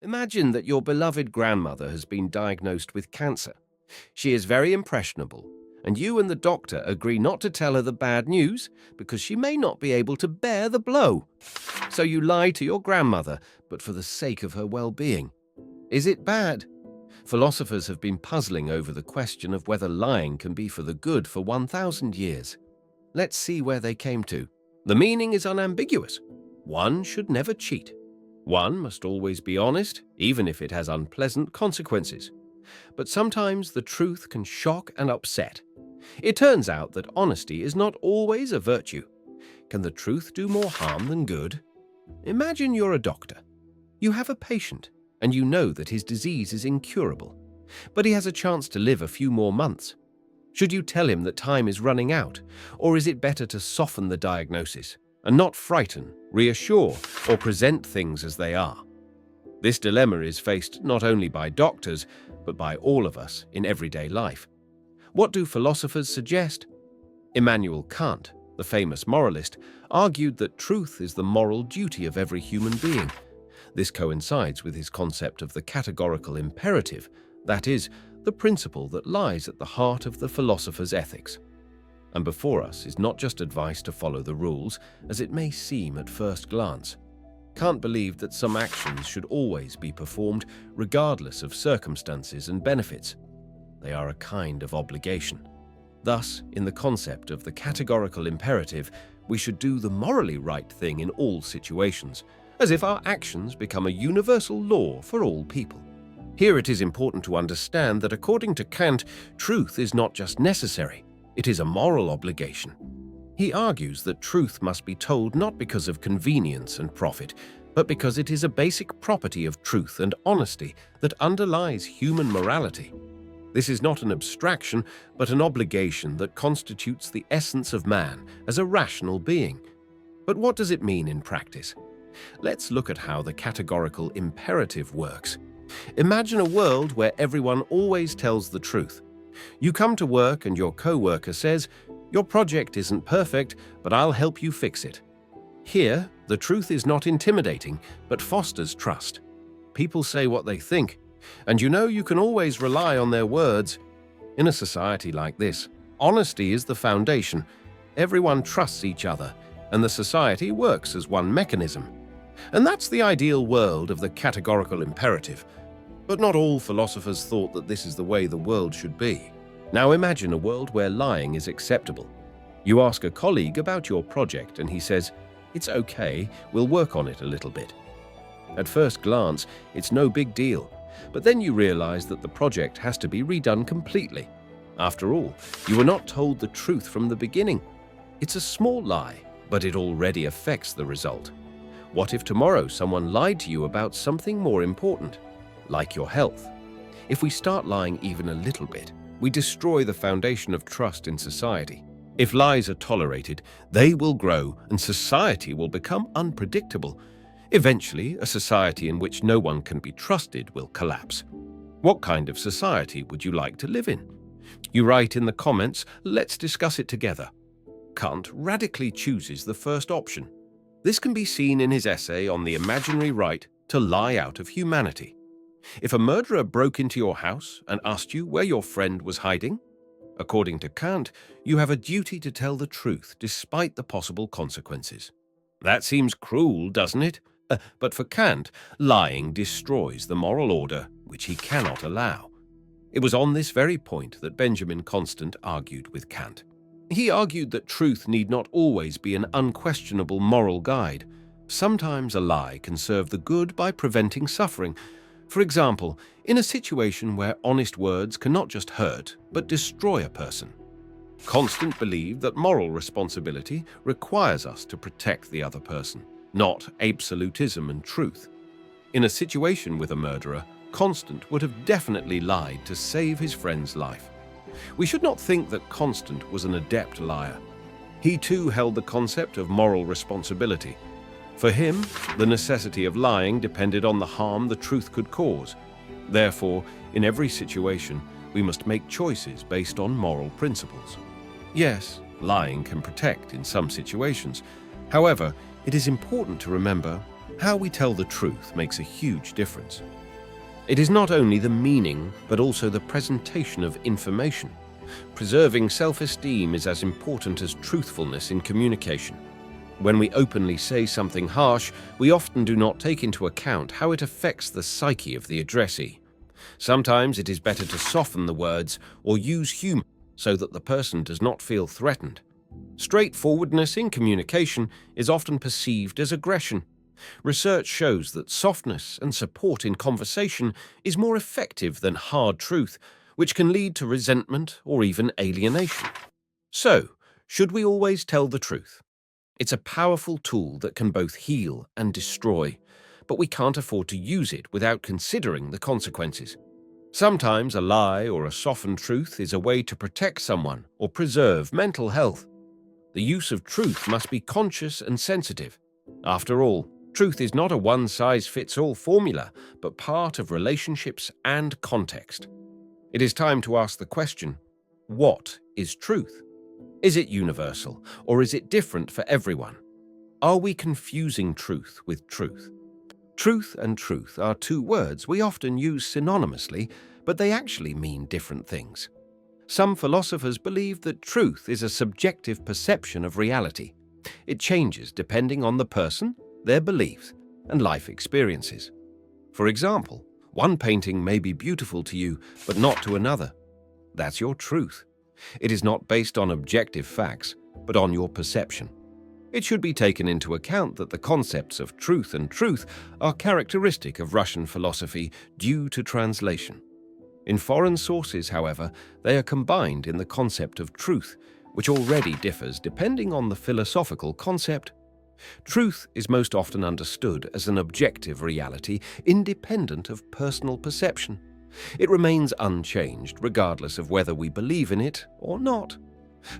Imagine that your beloved grandmother has been diagnosed with cancer. She is very impressionable, and you and the doctor agree not to tell her the bad news because she may not be able to bear the blow. So you lie to your grandmother, but for the sake of her well-being. Is it bad? Philosophers have been puzzling over the question of whether lying can be for the good for 1,000 years. Let's see where they came to. The meaning is unambiguous. One should never cheat. One must always be honest, even if it has unpleasant consequences. But sometimes the truth can shock and upset. It turns out that honesty is not always a virtue. Can the truth do more harm than good? Imagine you're a doctor. You have a patient, and you know that his disease is incurable, but he has a chance to live a few more months. Should you tell him that time is running out, or is it better to soften the diagnosis and not frighten, reassure, or present things as they are? This dilemma is faced not only by doctors, but by all of us in everyday life. What do philosophers suggest? Immanuel Kant, the famous moralist, argued that truth is the moral duty of every human being. This coincides with his concept of the categorical imperative, that is, the principle that lies at the heart of the philosopher's ethics. And before us is not just advice to follow the rules, as it may seem at first glance. Kant believed that some actions should always be performed regardless of circumstances and benefits. They are a kind of obligation. Thus, in the concept of the categorical imperative, we should do the morally right thing in all situations, as if our actions become a universal law for all people. Here it is important to understand that according to Kant, truth is not just necessary, it is a moral obligation. He argues that truth must be told not because of convenience and profit, but because it is a basic property of truth and honesty that underlies human morality. This is not an abstraction, but an obligation that constitutes the essence of man as a rational being. But what does it mean in practice? Let's look at how the categorical imperative works. Imagine a world where everyone always tells the truth. You come to work and your co-worker says, "Your project isn't perfect, but I'll help you fix it." Here, the truth is not intimidating, but fosters trust. People say what they think, and you know you can always rely on their words. In a society like this, honesty is the foundation. Everyone trusts each other, and the society works as one mechanism. And that's the ideal world of the categorical imperative. But not all philosophers thought that this is the way the world should be. Now imagine a world where lying is acceptable. You ask a colleague about your project and he says, "It's okay, we'll work on it a little bit." At first glance, it's no big deal, but then you realize that the project has to be redone completely. After all, you were not told the truth from the beginning. It's a small lie, but it already affects the result. What if tomorrow someone lied to you about something more important, like your health? If we start lying even a little bit, we destroy the foundation of trust in society. If lies are tolerated, they will grow and society will become unpredictable. Eventually, a society in which no one can be trusted will collapse. What kind of society would you like to live in? You write in the comments, let's discuss it together. Kant radically chooses the first option. This can be seen in his essay on the imaginary right to lie out of humanity. If a murderer broke into your house and asked you where your friend was hiding, according to Kant, you have a duty to tell the truth despite the possible consequences. That seems cruel, doesn't it? But for Kant, lying destroys the moral order which he cannot allow. It was on this very point that Benjamin Constant argued with Kant. He argued that truth need not always be an unquestionable moral guide. Sometimes a lie can serve the good by preventing suffering. For example, in a situation where honest words can not just hurt, but destroy a person. Constant believed that moral responsibility requires us to protect the other person, not absolutism and truth. In a situation with a murderer, Constant would have definitely lied to save his friend's life. We should not think that Constant was an adept liar. He too held the concept of moral responsibility. For him, the necessity of lying depended on the harm the truth could cause. Therefore, in every situation, we must make choices based on moral principles. Yes, lying can protect in some situations. However, it is important to remember How we tell the truth makes a huge difference. It is not only the meaning, but also the presentation of information. Preserving self-esteem is as important as truthfulness in communication. When we openly say something harsh, we often do not take into account how it affects the psyche of the addressee. Sometimes it is better to soften the words or use humor so that the person does not feel threatened. Straightforwardness in communication is often perceived as aggression. Research shows that softness and support in conversation is more effective than hard truth, which can lead to resentment or even alienation. So, should we always tell the truth? It's a powerful tool that can both heal and destroy, but we can't afford to use it without considering the consequences. Sometimes a lie or a softened truth is a way to protect someone or preserve mental health. The use of truth must be conscious and sensitive. After all, truth is not a one-size-fits-all formula, but part of relationships and context. It is time to ask the question, what is truth? Is it universal, or is it different for everyone? Are we confusing truth with truth? Truth and truth are two words we often use synonymously, but they actually mean different things. Some philosophers believe that truth is a subjective perception of reality. It changes depending on the person, their beliefs, and life experiences. For example, one painting may be beautiful to you, but not to another. That's your truth. It is not based on objective facts, but on your perception. It should be taken into account that the concepts of truth and truth are characteristic of Russian philosophy due to translation. In foreign sources, however, they are combined in the concept of truth, which already differs depending on the philosophical concept. Truth is most often understood as an objective reality independent of personal perception. It remains unchanged regardless of whether we believe in it or not.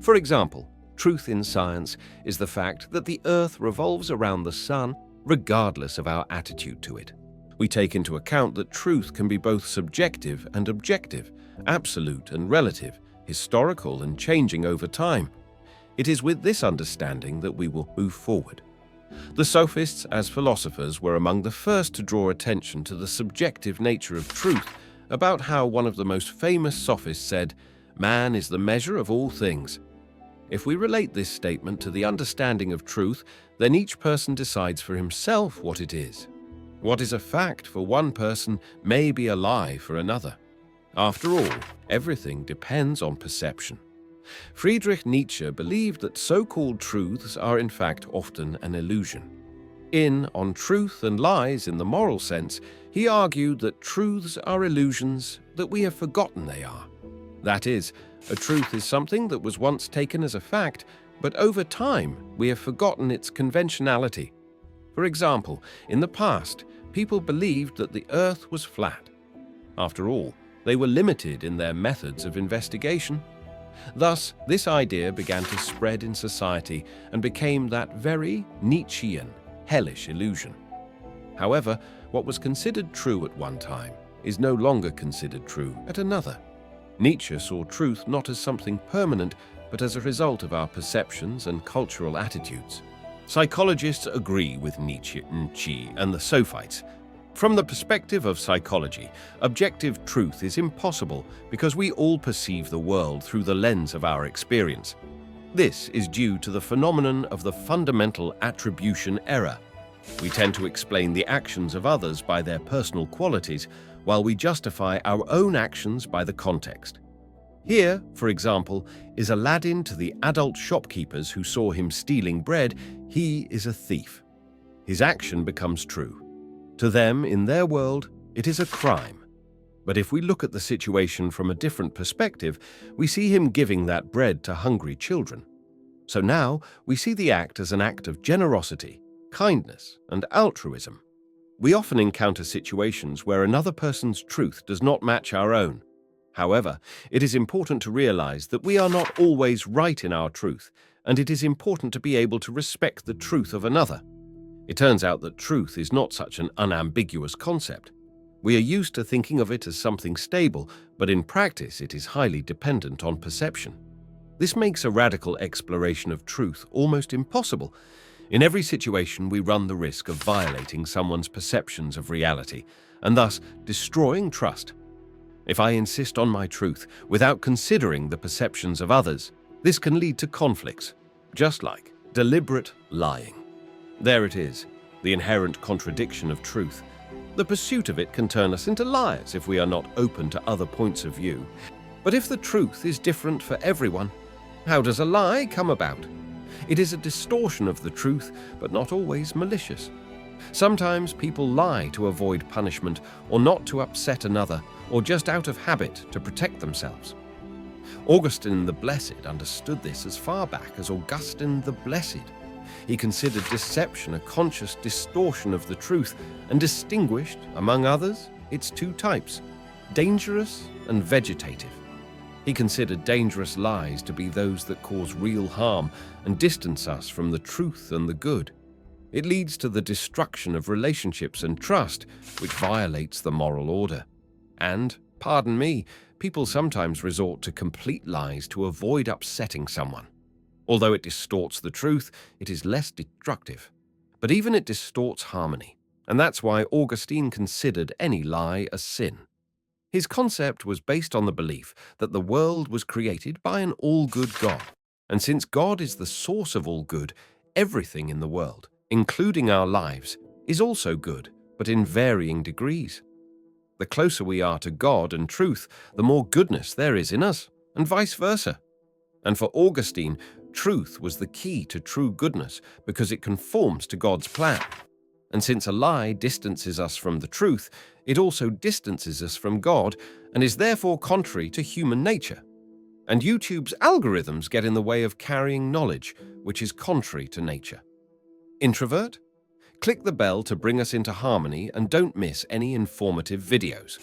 For example, truth in science is the fact that the Earth revolves around the Sun regardless of our attitude to it. We take into account that truth can be both subjective and objective, absolute and relative, historical and changing over time. It is with this understanding that we will move forward. The sophists, as philosophers, were among the first to draw attention to the subjective nature of truth, about how one of the most famous sophists said, "Man is the measure of all things." If we relate this statement to the understanding of truth, then each person decides for himself what it is. What is a fact for one person may be a lie for another. After all, everything depends on perception. Friedrich Nietzsche believed that so-called truths are in fact often an illusion. On Truth and Lies in the Moral Sense, he argued that truths are illusions that we have forgotten they are. That is, a truth is something that was once taken as a fact, but over time we have forgotten its conventionality. For example, in the past, people believed that the Earth was flat. After all, they were limited in their methods of investigation. Thus, this idea began to spread in society and became that very Nietzschean, hellish illusion. However, what was considered true at one time is no longer considered true at another. Nietzsche saw truth not as something permanent, but as a result of our perceptions and cultural attitudes. Psychologists agree with Nietzsche and the Sophites. From the perspective of psychology, objective truth is impossible because we all perceive the world through the lens of our experience. This is due to the phenomenon of the fundamental attribution error. We tend to explain the actions of others by their personal qualities, while we justify our own actions by the context. Here, for example, is Aladdin to the adult shopkeepers who saw him stealing bread. He is a thief. His action becomes true. To them, in their world, it is a crime. But if we look at the situation from a different perspective, we see him giving that bread to hungry children. So now we see the act as an act of generosity, kindness, and altruism. We often encounter situations where another person's truth does not match our own. However, it is important to realize that we are not always right in our truth, and it is important to be able to respect the truth of another. It turns out that truth is not such an unambiguous concept. We are used to thinking of it as something stable, but in practice it is highly dependent on perception. This makes a radical exploration of truth almost impossible. In every situation, we run the risk of violating someone's perceptions of reality and thus destroying trust. If I insist on my truth without considering the perceptions of others, this can lead to conflicts, just like deliberate lying. There it is, the inherent contradiction of truth. The pursuit of it can turn us into liars if we are not open to other points of view. But if the truth is different for everyone, how does a lie come about? It is a distortion of the truth, but not always malicious. Sometimes people lie to avoid punishment, or not to upset another, or just out of habit to protect themselves. Augustine the Blessed understood this as far back as Augustine the Blessed. He considered deception a conscious distortion of the truth and distinguished, among others, its two types, dangerous and vegetative. He considered dangerous lies to be those that cause real harm and distance us from the truth and the good. It leads to the destruction of relationships and trust, which violates the moral order. And, pardon me, people sometimes resort to complete lies to avoid upsetting someone. Although it distorts the truth, it is less destructive. But even it distorts harmony, and that's why Augustine considered any lie a sin. His concept was based on the belief that the world was created by an all-good God. And since God is the source of all good, everything in the world, including our lives, is also good, but in varying degrees. The closer we are to God and truth, the more goodness there is in us, and vice versa. And for Augustine, truth was the key to true goodness because it conforms to God's plan. And since a lie distances us from the truth, it also distances us from God and is therefore contrary to human nature. And YouTube's algorithms get in the way of carrying knowledge, which is contrary to nature. Introvert? Click the bell to bring us into harmony and don't miss any informative videos.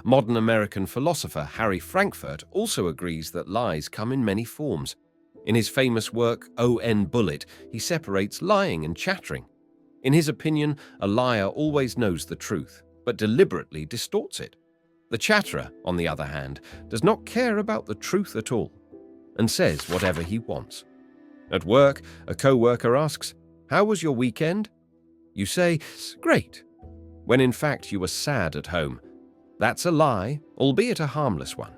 Modern American philosopher Harry Frankfurt also agrees that lies come in many forms. In his famous work, O.N. Bullet, he separates lying and chattering. In his opinion, a liar always knows the truth, but deliberately distorts it. The chatterer, on the other hand, does not care about the truth at all, and says whatever he wants. At work, a co-worker asks, "How was your weekend?" You say, "Great," when in fact you were sad at home. That's a lie, albeit a harmless one.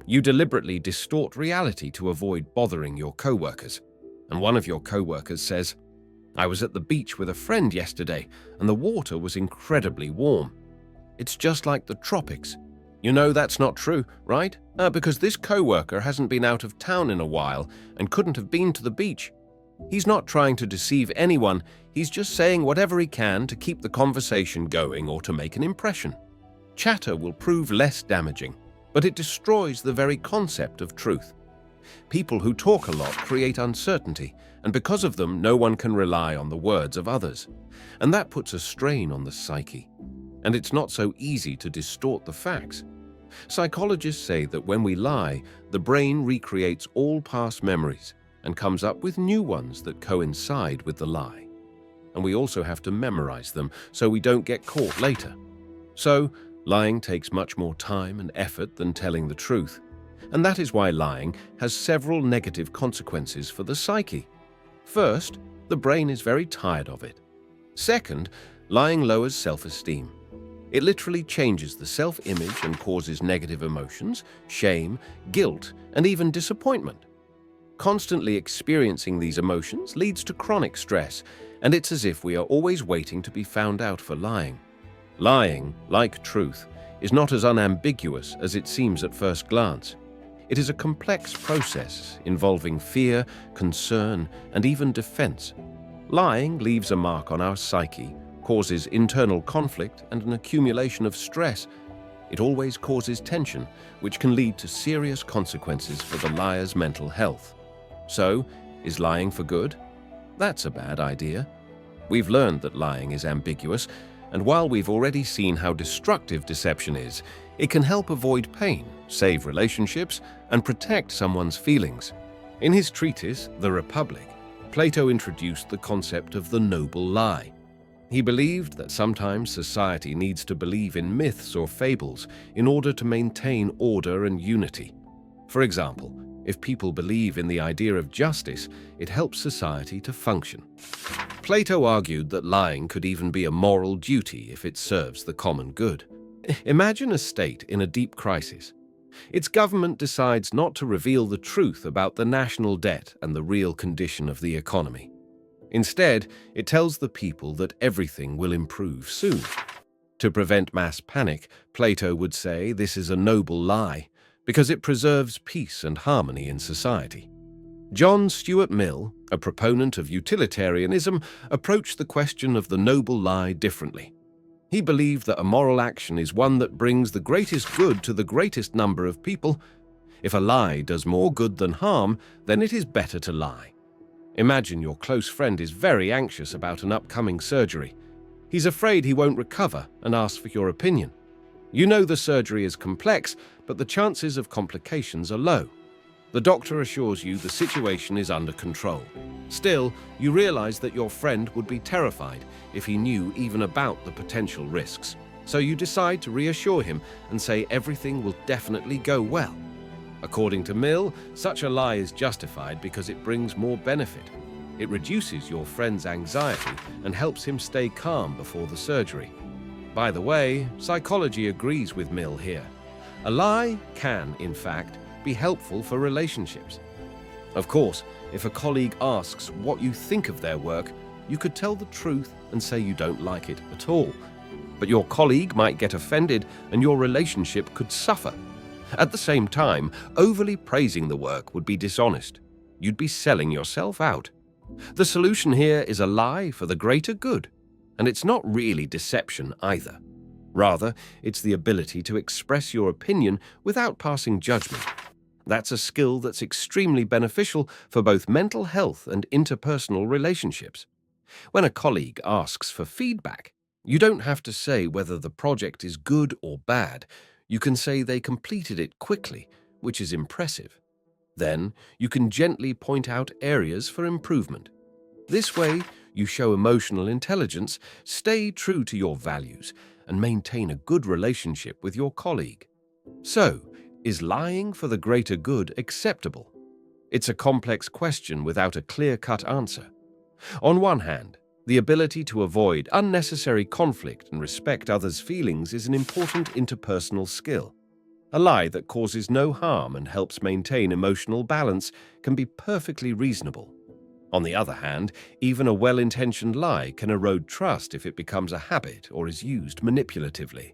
You deliberately distort reality to avoid bothering your co-workers. And one of your co-workers says, "I was at the beach with a friend yesterday, and the water was incredibly warm. It's just like the tropics." You know that's not true, right? Because this co-worker hasn't been out of town in a while and couldn't have been to the beach. He's not trying to deceive anyone, he's just saying whatever he can to keep the conversation going or to make an impression. Chatter will prove less damaging, but it destroys the very concept of truth. People who talk a lot create uncertainty, and because of them, no one can rely on the words of others. And that puts a strain on the psyche. And it's not so easy to distort the facts. Psychologists say that when we lie, the brain recreates all past memories and comes up with new ones that coincide with the lie. And we also have to memorize them so we don't get caught later. So, lying takes much more time and effort than telling the truth. And that is why lying has several negative consequences for the psyche. First, the brain is very tired of it. Second, lying lowers self-esteem. It literally changes the self-image and causes negative emotions, shame, guilt, and even disappointment. Constantly experiencing these emotions leads to chronic stress, and it's as if we are always waiting to be found out for lying. Lying, like truth, is not as unambiguous as it seems at first glance. It is a complex process involving fear, concern, and even defense. Lying leaves a mark on our psyche, causes internal conflict and an accumulation of stress. It always causes tension, which can lead to serious consequences for the liar's mental health. So, is lying for good? That's a bad idea. We've learned that lying is ambiguous, and while we've already seen how destructive deception is, it can help avoid pain, save relationships, and protect someone's feelings. In his treatise, The Republic, Plato introduced the concept of the noble lie. He believed that sometimes society needs to believe in myths or fables in order to maintain order and unity. For example, if people believe in the idea of justice, it helps society to function. Plato argued that lying could even be a moral duty if it serves the common good. Imagine a state in a deep crisis. Its government decides not to reveal the truth about the national debt and the real condition of the economy. Instead, it tells the people that everything will improve soon. To prevent mass panic, Plato would say this is a noble lie, because it preserves peace and harmony in society. John Stuart Mill, a proponent of utilitarianism, approached the question of the noble lie differently. He believed that a moral action is one that brings the greatest good to the greatest number of people. If a lie does more good than harm, then it is better to lie. Imagine your close friend is very anxious about an upcoming surgery. He's afraid he won't recover and asks for your opinion. You know the surgery is complex, but the chances of complications are low. The doctor assures you the situation is under control. Still, you realize that your friend would be terrified if he knew even about the potential risks. So you decide to reassure him and say everything will definitely go well. According to Mill, such a lie is justified because it brings more benefit. It reduces your friend's anxiety and helps him stay calm before the surgery. By the way, psychology agrees with Mill here. A lie can, in fact, be helpful for relationships. Of course, if a colleague asks what you think of their work, you could tell the truth and say you don't like it at all. But your colleague might get offended and your relationship could suffer. At the same time, overly praising the work would be dishonest. You'd be selling yourself out. The solution here is a lie for the greater good, and it's not really deception either. Rather, it's the ability to express your opinion without passing judgment. That's a skill that's extremely beneficial for both mental health and interpersonal relationships. When a colleague asks for feedback, you don't have to say whether the project is good or bad. You can say they completed it quickly, which is impressive. Then, you can gently point out areas for improvement. This way, you show emotional intelligence, stay true to your values, and maintain a good relationship with your colleague. So, is lying for the greater good acceptable? It's a complex question without a clear-cut answer. On one hand, the ability to avoid unnecessary conflict and respect others' feelings is an important interpersonal skill. A lie that causes no harm and helps maintain emotional balance can be perfectly reasonable. On the other hand, even a well-intentioned lie can erode trust if it becomes a habit or is used manipulatively.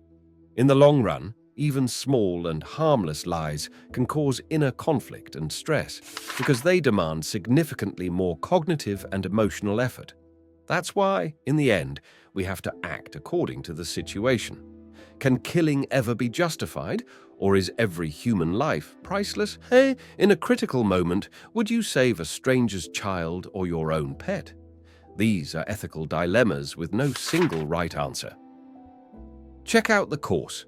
In the long run, even small and harmless lies can cause inner conflict and stress because they demand significantly more cognitive and emotional effort. That's why, in the end, we have to act according to the situation. Can killing ever be justified, or is every human life priceless? In a critical moment, would you save a stranger's child or your own pet? These are ethical dilemmas with no single right answer. Check out the course,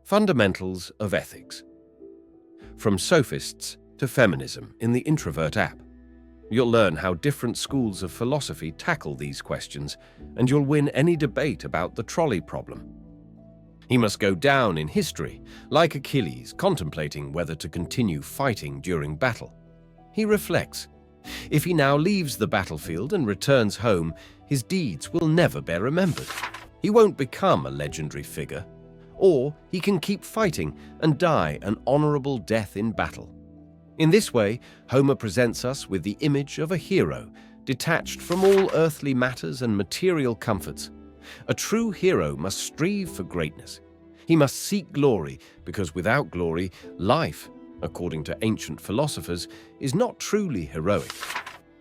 Fundamentals of Ethics. From sophists to feminism in the Introvert app. You'll learn how different schools of philosophy tackle these questions, and you'll win any debate about the trolley problem. He must go down in history, like Achilles contemplating whether to continue fighting during battle. He reflects. If he now leaves the battlefield and returns home, his deeds will never be remembered. He won't become a legendary figure. Or he can keep fighting and die an honorable death in battle. In this way, Homer presents us with the image of a hero, detached from all earthly matters and material comforts. A true hero must strive for greatness. He must seek glory, because without glory, life, according to ancient philosophers, is not truly heroic.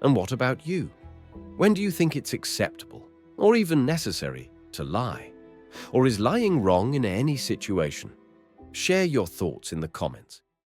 And what about you? When do you think it's acceptable, or even necessary, to lie? Or is lying wrong in any situation? Share your thoughts in the comments.